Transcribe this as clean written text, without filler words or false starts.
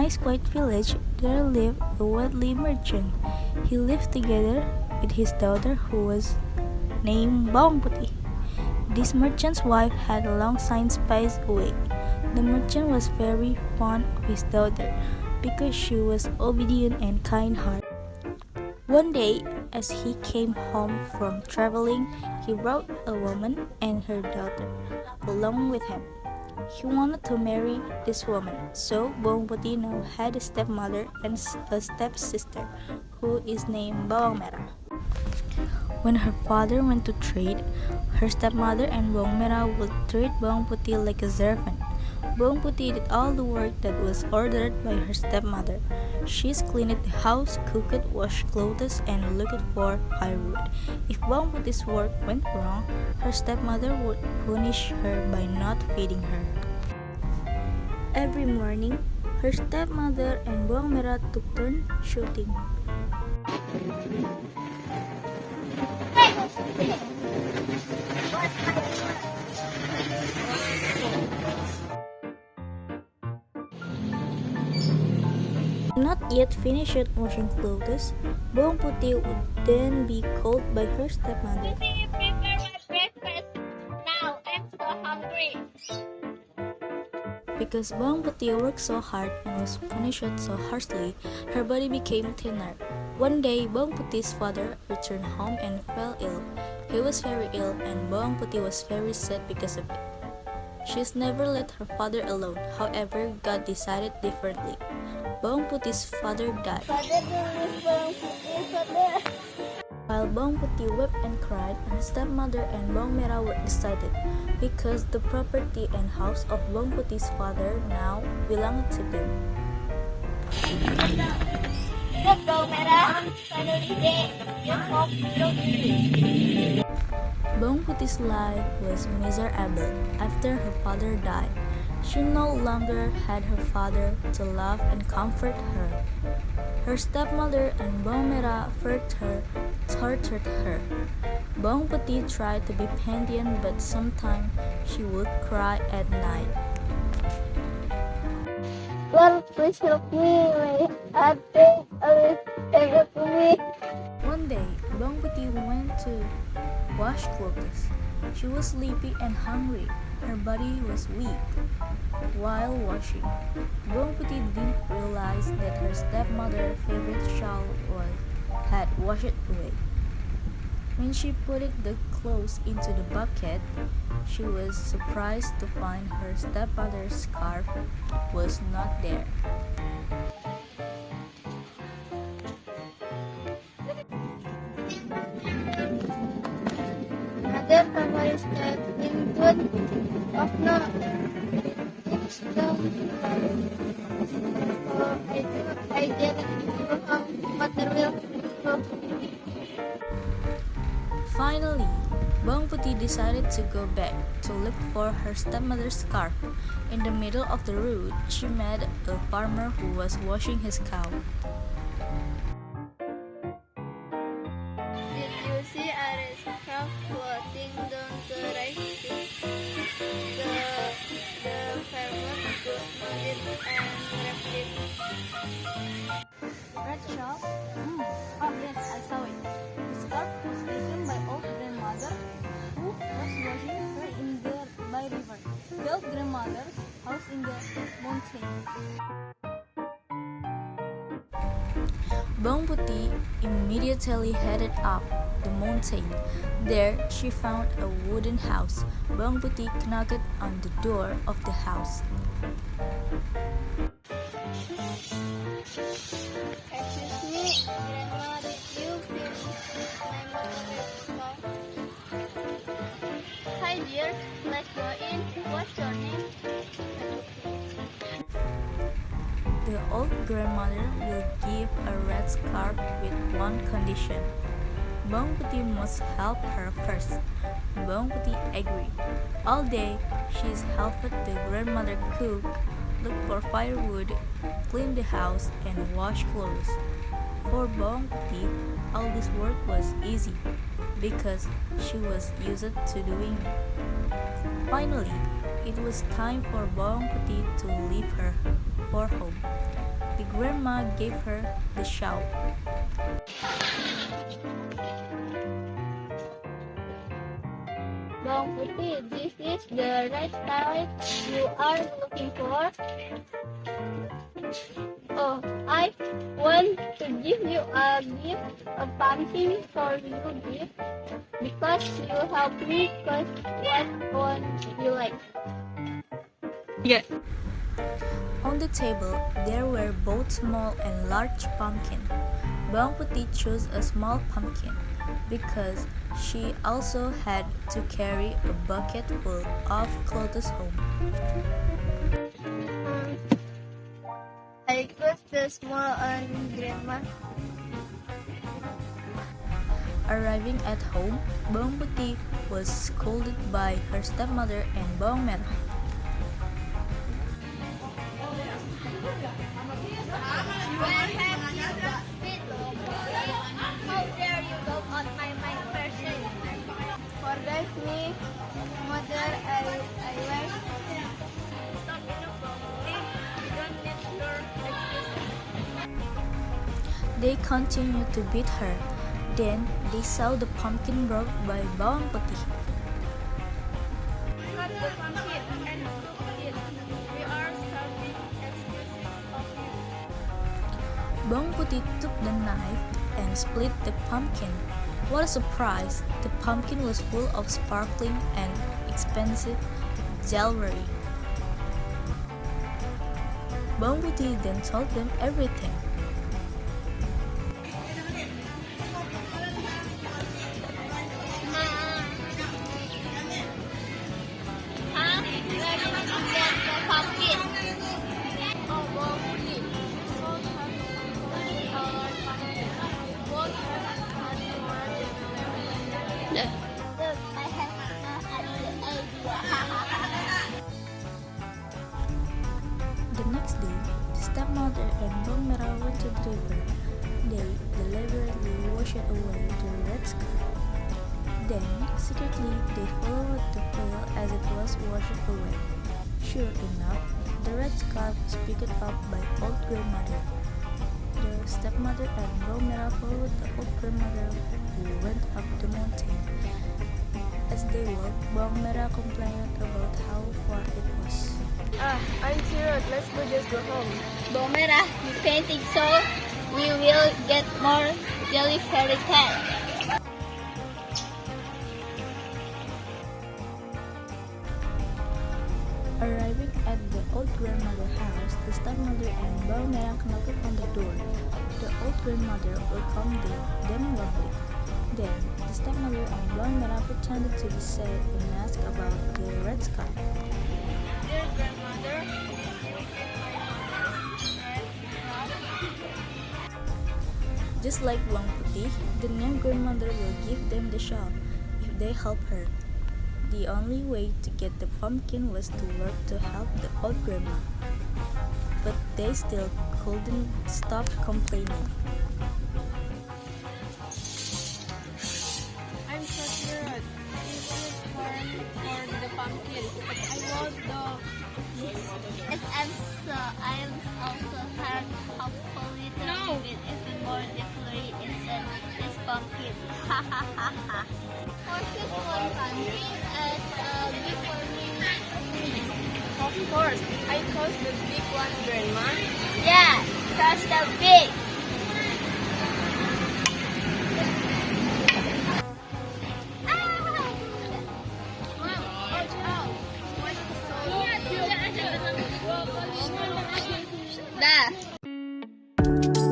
nice quiet village, there lived a wealthy merchant. He lived together with his daughter who was named Bawang Putih. This merchant's wife had long since passed away. The merchant was very fond of his daughter because she was obedient and kind-hearted. One day, as he came home from traveling, he brought a woman and her daughter along with him. He wanted to marry this woman, so Bawang Putih now had a stepmother and a stepsister, who is named Bawang Merah. When her father went to trade, her stepmother and Bawang Merah would treat Bawang Putih like a servant. Bawang Putih did all the work that was ordered by her stepmother. She cleaned the house, cooked, washed clothes, and looked for firewood. If Bawang Putih's work went wrong, her stepmother would punish her by not feeding her. Every morning, her stepmother and Bawang Merah took turns shooting. Not yet finished washing clothes, Bawang Putih would then be called by her stepmother. Prepare my breakfast now. I'm so hungry. Because Bawang Putih worked so hard and was punished so harshly, her body became thinner. One day, Bawang Putih's father returned home and fell ill. He was very ill, and Bawang Putih was very sad because of it. She's never let her father alone. However, God decided differently. Bawang Putih's father died. Father, don't leave Bawang Putih, Father. While Bawang Putih wept and cried, her stepmother and Bawang Merah were excited because the property and house of Bawang Putih's father now belonged to them. Look, Bawang Merah. Finally dead. Your hope will Bawang Putih's life was miserable after her father died. She no longer had her father to love and comfort her. Her stepmother and Bawang Merah feared her, tortured her. Bawang Putih tried to be patient, but sometimes she would cry at night. Lord, please help me. My heart pain always ever to me. One day, Bawang Putih went to wash clothes. She was sleepy and hungry. Her body was weak. While washing, Bawang Putih didn't realize that her stepmother's favorite shawl had washed away. When she put the clothes into the bucket, she was surprised to find her stepmother's scarf was not there. Mother, Papa is not in good of no. It's down. I didn't know how Mother will go. Finally, Bawang Putih decided to go back to look for her stepmother's scarf. In the middle of the road, she met a farmer who was washing his cow. Did you see a scarf floating down the rice field? The farmer nodded and wrapped it. Red shawl? Oh yes, I saw it. The scarf was taken by old grandmother who was washing her in the by river. The old grandmother's house in the mountain. Bawang Putih immediately headed up the mountain. There, she found a wooden house. Bawang Putih knocked on the door of the house. Excuse me, Grandma, did you finish my mother's scarf? Hi dear, let's go in. What's your name? The old grandmother will give a red scarf with one condition. Bawang Putih must help her first. Bawang Putih agreed. All day, she's helped the grandmother cook, look for firewood, clean the house, and wash clothes. For Bawang Putih, all this work was easy because she was used to doing it. Finally, it was time for Bawang Putih to leave her for home. grandma gave her the shawl. Bawang putih, this is the right style you are looking for. Oh, I want to give you a gift, a pumpkin for you gift, because you helped me choose what one you like. Yes. On the table, there were both small and large pumpkins. Bawang Putih chose a small pumpkin because she also had to carry a bucket full of clothes home. I chose the small one, Grandma. Arriving at home, Bawang Putih was scolded by her stepmother and Bawang Merah. How dare you go on my person? Forgive me, mother. I was. Stop inappropriate. You don't need your excuses. They continued to beat her. Then they saw the pumpkin brought by Bawang Putih. Cut the pumpkin and cook it. We are starving excuses of you. Bawang Putih took the knife and split the pumpkin. What a surprise! The pumpkin was full of sparkling and expensive jewelry. Bawang Putih then told them everything. Huh? Where did you get the pumpkin? Oh, Bawang Putih. You sold her $20 pumpkin. You won't have much more than Look, I have an idea. The next day, the stepmother and Bawang Merah went to the river. They deliberately washed away the red scarf. Then, secretly, they followed the pail as it was washed away. Sure enough, the red scarf was picked up by old grandmother. The stepmother and Bawang Merah followed the old grandmother who went up the mountain. As they walked, Bawang Merah complained about how far it was. I'm tired. Let's just go home. Bawang Merah, you painting so we will get more jelly fairy tale. Arriving at the old grandmother's house, the stepmother and Bawang Merah knocked on the door. The old grandmother welcomed them warmly. Then, the stepmother and Bawang Merah pretended to be sad and asked about the red scarf. Dear grandmother, you get my mother's red scarf. Just like Bawang Putih, the new grandmother will give them the shawl if they help her. The only way to get the pumpkin was to work to help the old grandma. But they still couldn't stop complaining. I'm so tired. This is for the pumpkin. I want I'm also had hopefully to give it even more deeply inside this pumpkin. Ha ha ha ha. Horses one pumpkin as a gift for me. Of course, I chose the big one, Grandma. Yeah, that's the big. Mom, watch out. What's so Da.